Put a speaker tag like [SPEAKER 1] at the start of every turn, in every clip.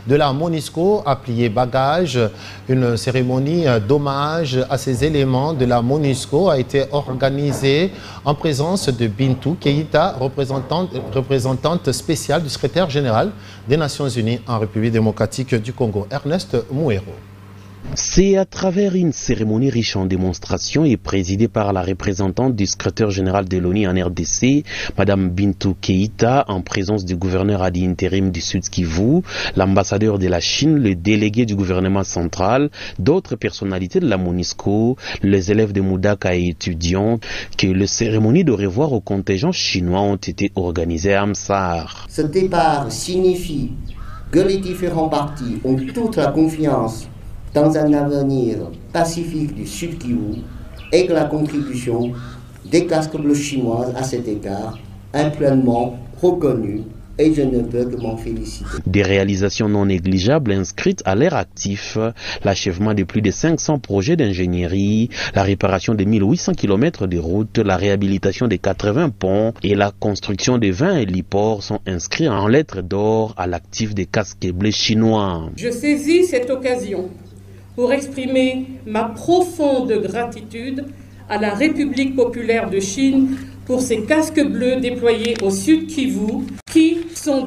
[SPEAKER 1] de la MONUSCO a plié bagage. Une cérémonie d'hommage à ces éléments de la MONUSCO a été organisée en présence de Bintou Keïta, représentante spéciale du secrétaire général des Nations Unies en République démocratique du Congo, Ernest Mouero.
[SPEAKER 2] C'est à travers une cérémonie riche en démonstrations et présidée par la représentante du secrétaire général de l'ONU en RDC, Madame Bintou Keïta, en présence du gouverneur ad intérim du Sud Kivu, l'ambassadeur de la Chine, le délégué du gouvernement central, d'autres personnalités de la MONUSCO, les élèves de Moudaka et étudiants, que les cérémonies de revoir au contingent chinois ont été organisées à Amsar.
[SPEAKER 3] Ce départ signifie que les différents partis ont toute la confiance dans un avenir pacifique du Sud Kivu et que la contribution des casques bleus chinoises à cet égard est pleinement reconnue et je ne peux que m'en féliciter.
[SPEAKER 2] Des réalisations non négligeables inscrites à l'air actif, l'achèvement de plus de 500 projets d'ingénierie, la réparation de 1800 km de routes, la réhabilitation de 80 ponts et la construction de 20 héliports sont inscrits en lettres d'or à l'actif des casques bleus chinois.
[SPEAKER 4] Je saisis cette occasion pour exprimer ma profonde gratitude à la République populaire de Chine pour ces casques bleus déployés au Sud Kivu qui sont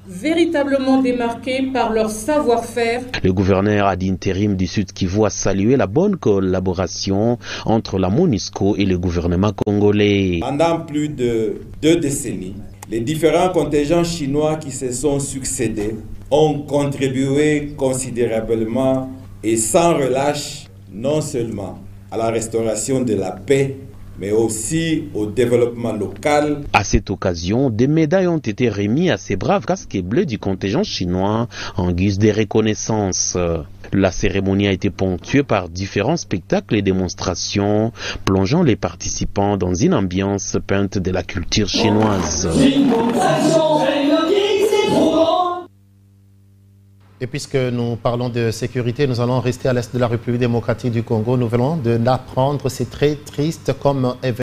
[SPEAKER 4] véritablement démarqués par leur savoir-faire.
[SPEAKER 2] Le gouverneur ad intérim du Sud Kivu a salué la bonne collaboration entre la MONUSCO et le gouvernement congolais.
[SPEAKER 5] Pendant plus de 2 décennies, les différents contingents chinois qui se sont succédés ont contribué considérablement et sans relâche non seulement à la restauration de la paix, mais aussi au développement local.
[SPEAKER 2] À cette occasion, des médailles ont été remises à ces braves casques bleus du contingent chinois en guise de reconnaissance. La cérémonie a été ponctuée par différents spectacles et démonstrations, plongeant les participants dans une ambiance peinte de la culture chinoise.
[SPEAKER 1] Et puisque nous parlons de sécurité, nous allons rester à l'est de la République démocratique du Congo. Nous venons de l'apprendre, c'est très triste comme événement.